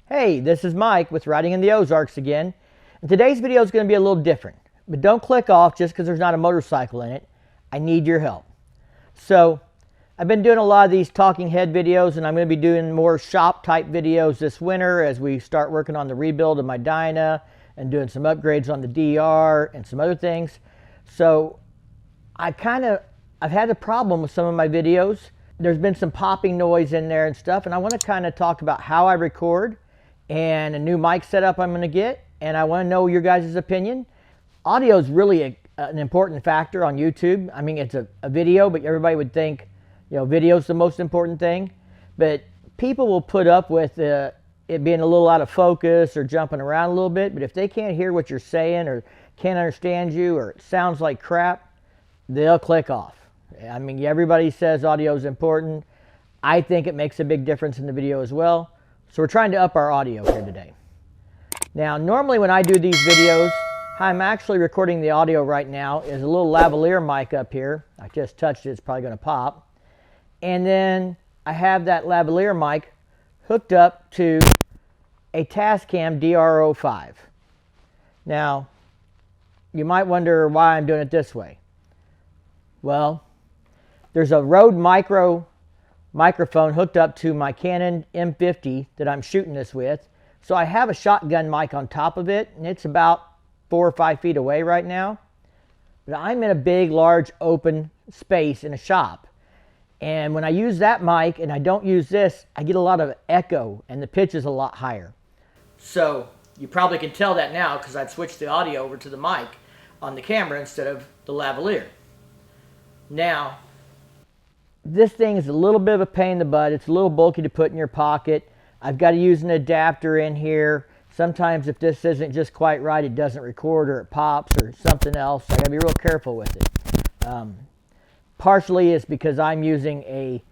Hey, this is Mike with Riding in the Ozarks again. And today's video is going to be a little different. But don't click off just because there's not a motorcycle in it. I need your help. So, I've been doing a lot of these talking head videos, and I'm going to be doing more shop type videos this winter as we start working on the rebuild of my Dyna and doing some upgrades on the DR and some other things. So, I've had a problem with some of my videos. There's been some popping noise in there and stuff, and I want to kind of talk about how I record and a new mic setup I'm going to get, and I want to know your guys' opinion. Audio is really an important factor on YouTube. I mean, it's a video, but everybody would think, video is the most important thing. But people will put up with it being a little out of focus or jumping around a little bit, but if they can't hear what you're saying or can't understand you or it sounds like crap, they'll click off. I mean, everybody says audio is important. I think it makes a big difference in the video as well. So we're trying to up our audio here today. Now, normally when I do these videos, how I'm actually recording the audio right now is a little lavalier mic up here. I just touched it, it's probably going to pop. And then I have that lavalier mic hooked up to a Tascam DR-05. Now, you might wonder why I'm doing it this way. Well, there's a Rode microphone hooked up to my Canon M50 that I'm shooting this with. So I have a shotgun mic on top of it, and it's about 4 or 5 feet away right now. But I'm in a big, large, open space in a shop. And when I use that mic and I don't use this, I get a lot of echo, and the pitch is a lot higher. So you probably can tell that now because I've switched the audio over to the mic on the camera instead of the lavalier. Now, this thing is a little bit of a pain in the butt. It's a little bulky to put in your pocket. I've got to use an adapter in here. Sometimes if this isn't just quite right, it doesn't record or it pops or something else. I got to be real careful with it. Partially it's because I'm using a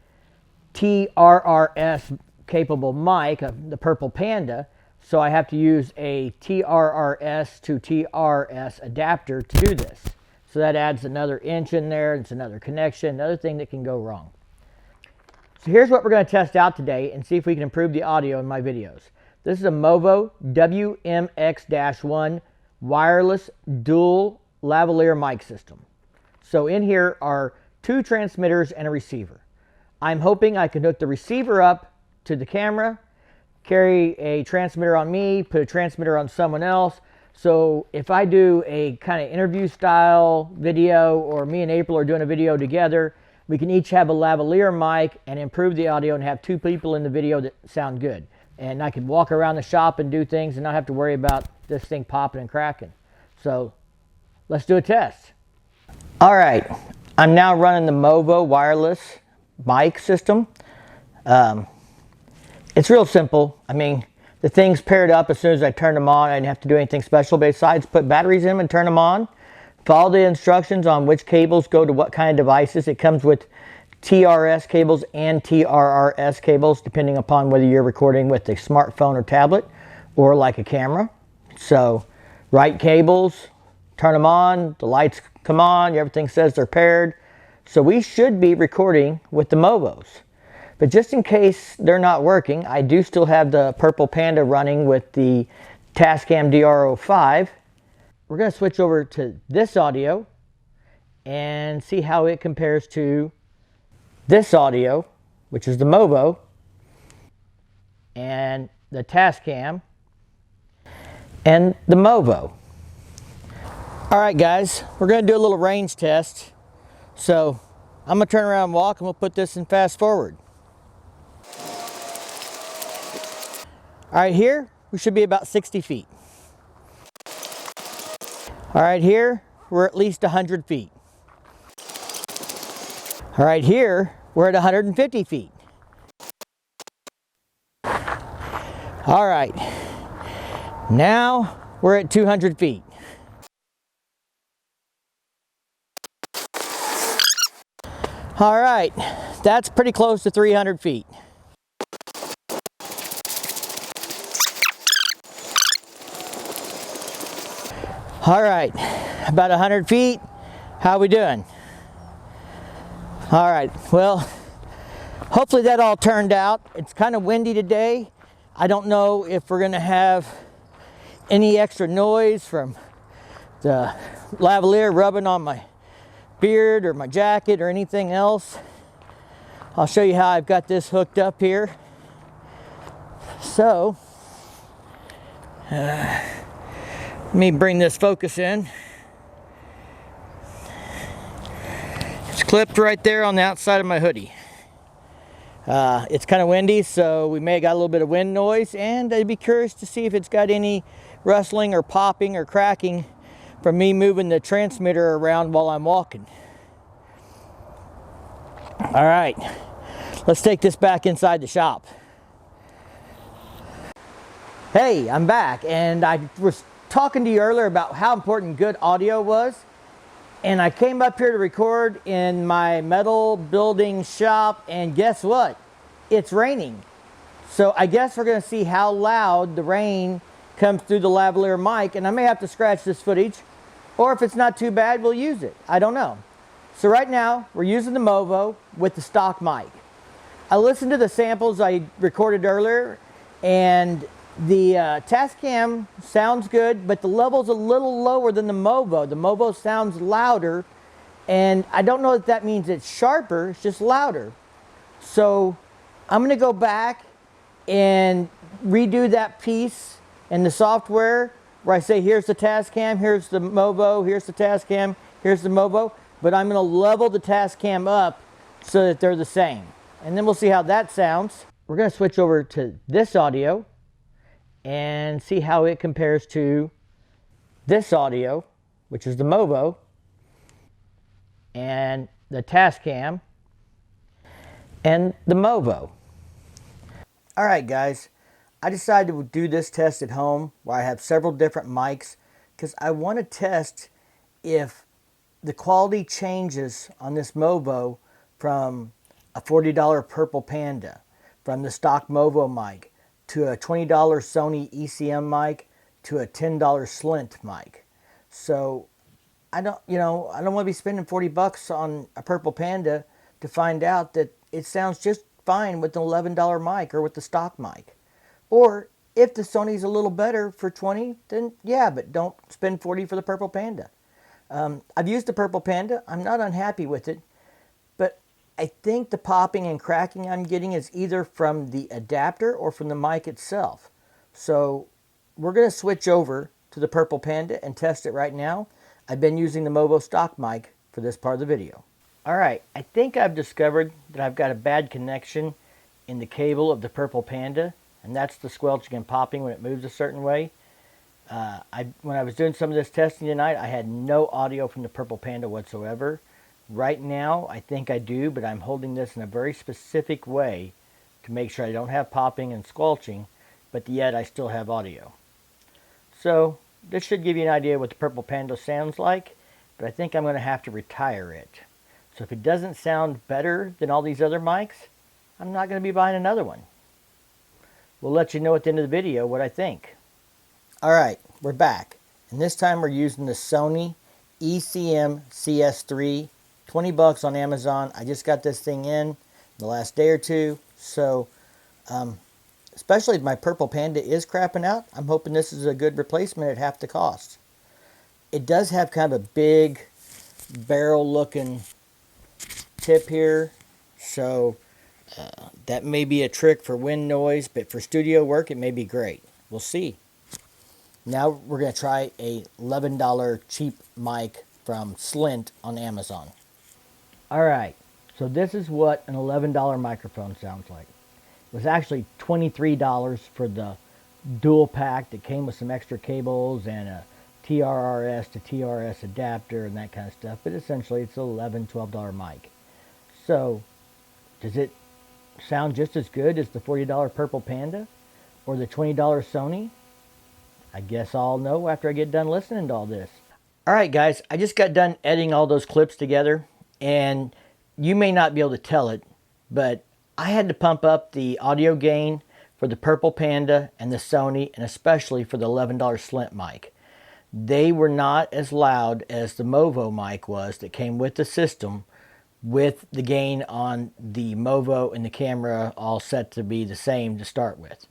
TRRS capable mic, the Purple Panda, so I have to use a TRRS to TRS adapter to do this. So that adds another inch in there. It's another connection, another thing that can go wrong. So here's what we're going to test out today and see if we can improve the audio in my videos. This is a Movo WMX-1 wireless dual lavalier mic system. So in here are 2 transmitters and a receiver. I'm hoping I can hook the receiver up to the camera, carry a transmitter on me, put a transmitter on someone else. So if I do a kind of interview style video, or me and April are doing a video together, we can each have a lavalier mic and improve the audio and have 2 people in the video that sound good. And I could walk around the shop and do things and not have to worry about this thing popping and cracking. So let's do a test. All right, I'm now running the Movo wireless mic system. It's real simple. I mean, the thing's paired up as soon as I turned them on. I didn't have to do anything special besides put batteries in them and turn them on. Follow the instructions on which cables go to what kind of devices. It comes with TRS cables and TRRS cables depending upon whether you're recording with a smartphone or tablet or like a camera. So, right cables, turn them on, the lights come on, everything says they're paired. So we should be recording with the Movos. But just in case they're not working, I do still have the Purple Panda running with the Tascam DR05. We're going to switch over to this audio and see how it compares to this audio, which is the Movo, and the Tascam, and the Movo. Alright guys, we're going to do a little range test. So I'm going to turn around and walk, and we'll put this in fast forward. Alright, here we should be about 60 feet. Alright, here we're at least 100 feet. Alright, here we're at 150 feet. Alright, now we're at 200 feet. Alright, that's pretty close to 300 feet. All right, about 100 feet. How we doing? All right, well, hopefully that all turned out. It's kind of windy today. I don't know if we're gonna have any extra noise from the lavalier rubbing on my beard or my jacket or anything else. I'll show you how I've got this hooked up here. So, let me bring this focus in. It's clipped right there on the outside of my hoodie. It's kind of windy, so we may have got a little bit of wind noise, and I'd be curious to see if it's got any rustling or popping or cracking from me moving the transmitter around while I'm walking. All right, let's take this back inside the shop. Hey, I'm back, and I was talking to you earlier about how important good audio was, and I came up here to record in my metal building shop, and guess what? It's raining. So I guess we're gonna see how loud the rain comes through the lavalier mic, and I may have to scratch this footage, or if it's not too bad, we'll use it. I don't know. So right now, we're using the Movo with the stock mic. I listened to the samples I recorded earlier, and the Tascam sounds good, but the level's a little lower than the Movo. The Movo sounds louder, and I don't know if that means it's sharper, it's just louder. So I'm gonna go back and redo that piece in the software where I say, here's the Tascam, here's the Movo, here's the Tascam, here's the Movo, but I'm gonna level the Tascam up so that they're the same. And then we'll see how that sounds. We're gonna switch over to this audio and see how it compares to this audio, which is the Movo, and the Tascam, and the Movo. All right, guys, I decided to do this test at home where I have several different mics because I want to test if the quality changes on this Movo from a $40 Purple Panda, from the stock Movo mic, to a $20 Sony ECM mic, to a $10 Slint mic. So I don't want to be spending 40 bucks on a Purple Panda to find out that it sounds just fine with the $11 mic or with the stock mic. Or if the Sony's a little better for 20, then yeah, but don't spend 40 for the Purple Panda. I've used the Purple Panda. I'm not unhappy with it, but I think the popping and cracking I'm getting is either from the adapter or from the mic itself. So we're going to switch over to the Purple Panda and test it right now. I've been using the Movo stock mic for this part of the video. All right, I think I've discovered that I've got a bad connection in the cable of the Purple Panda, and that's the squelching and popping when it moves a certain way. When I was doing some of this testing tonight, I had no audio from the Purple Panda whatsoever. Right now, I think I do, but I'm holding this in a very specific way to make sure I don't have popping and squelching, but yet I still have audio. So this should give you an idea what the Purple Panda sounds like, but I think I'm going to have to retire it. So if it doesn't sound better than all these other mics, I'm not going to be buying another one. We'll let you know at the end of the video what I think. Alright, we're back. And this time we're using the Sony ECMCS3. 20 bucks on Amazon. I just got this thing in the last day or two. So, especially if my Purple Panda is crapping out, I'm hoping this is a good replacement at half the cost. It does have kind of a big barrel looking tip here. So, that may be a trick for wind noise, but for studio work, it may be great. We'll see. Now we're going to try a $11 cheap mic from Slint on Amazon. Alright, so this is what an $11 microphone sounds like. It was actually $23 for the dual pack that came with some extra cables and a TRRS to TRS adapter and that kind of stuff, but essentially it's an $11, $12 mic. So, does it sound just as good as the $40 Purple Panda or the $20 Sony? I guess I'll know after I get done listening to all this. Alright guys, I just got done editing all those clips together, and you may not be able to tell it, but I had to pump up the audio gain for the Purple Panda and the Sony, and especially for the $11 Slint mic. They were not as loud as the Movo mic was that came with the system, with the gain on the Movo and the camera all set to be the same to start with.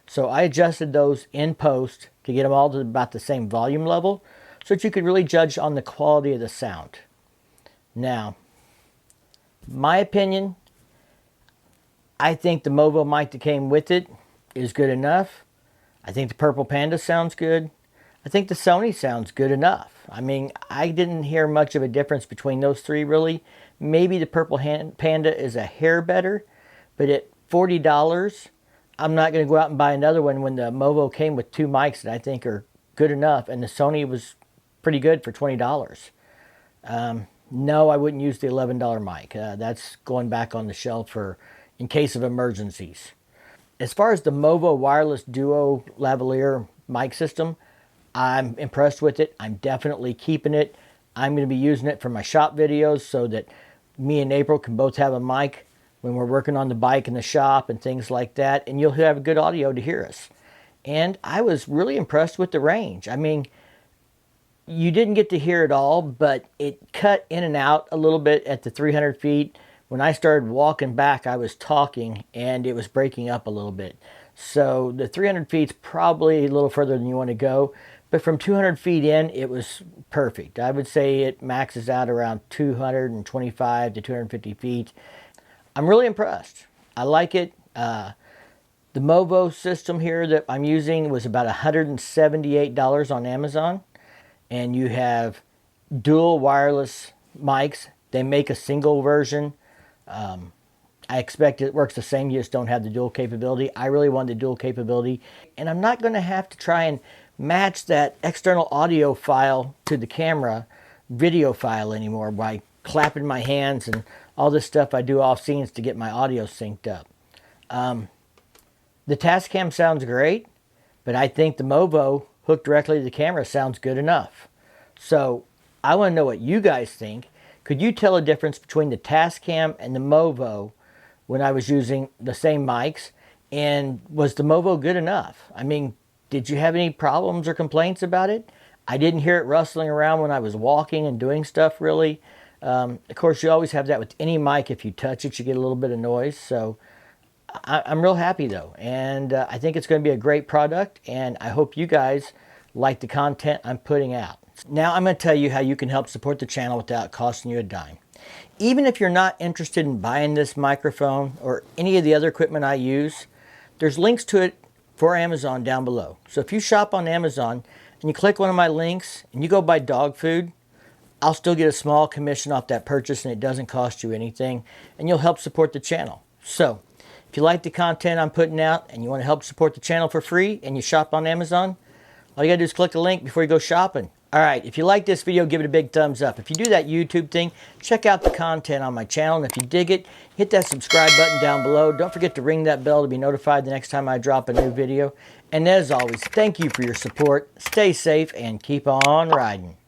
So I adjusted those in post to get them all to about the same volume level so that you could really judge on the quality of the sound. Now, my opinion, I think the Movo mic that came with it is good enough. I think the Purple Panda sounds good. I think the Sony sounds good enough. I mean, I didn't hear much of a difference between those three, really. Maybe the Purple Panda is a hair better, but at $40, I'm not going to go out and buy another one when the Movo came with two mics that I think are good enough, and the Sony was pretty good for $20. No, I wouldn't use the $11 mic. That's going back on the shelf for in case of emergencies. As far as the Movo wireless duo lavalier mic system, I'm impressed with it. I'm definitely keeping it. I'm going to be using it for my shop videos so that me and April can both have a mic when we're working on the bike in the shop and things like that, and you'll have good audio to hear us. And I was really impressed with the range. I mean, you didn't get to hear it all, but it cut in and out a little bit at the 300 feet. When I started walking back, I was talking, and it was breaking up a little bit. So the 300 feet's probably a little further than you want to go, but from 200 feet in, it was perfect. I would say it maxes out around 225 to 250 feet. I'm really impressed. I like it. The Movo system here that I'm using was about $178 on Amazon. And you have dual wireless mics. They make a single version. I expect it works the same. You just don't have the dual capability. I really want the dual capability. And I'm not going to have to try and match that external audio file to the camera video file anymore by clapping my hands and all this stuff I do off scenes to get my audio synced up. The Tascam sounds great, but I think the Movo hooked directly to the camera sounds good enough. So I want to know what you guys think. Could you tell a difference between the Tascam and the Movo when I was using the same mics? And was the Movo good enough? I mean, did you have any problems or complaints about it? I didn't hear it rustling around when I was walking and doing stuff, really. Of course, you always have that with any mic. If you touch it, you get a little bit of noise. So I'm real happy, though. And I think it's going to be a great product. And I hope you guys like the content I'm putting out. Now I'm going to tell you how you can help support the channel without costing you a dime. Even if you're not interested in buying this microphone or any of the other equipment I use, there's links to it for Amazon down below. So if you shop on Amazon and you click one of my links and you go buy dog food, I'll still get a small commission off that purchase, and it doesn't cost you anything, and you'll help support the channel. So if you like the content I'm putting out and you want to help support the channel for free and you shop on Amazon, all you gotta do is click the link before you go shopping. All right, if you like this video, give it a big thumbs up. If you do that YouTube thing, check out the content on my channel. And if you dig it, hit that subscribe button down below. Don't forget to ring that bell to be notified the next time I drop a new video. And as always, thank you for your support. Stay safe and keep on riding.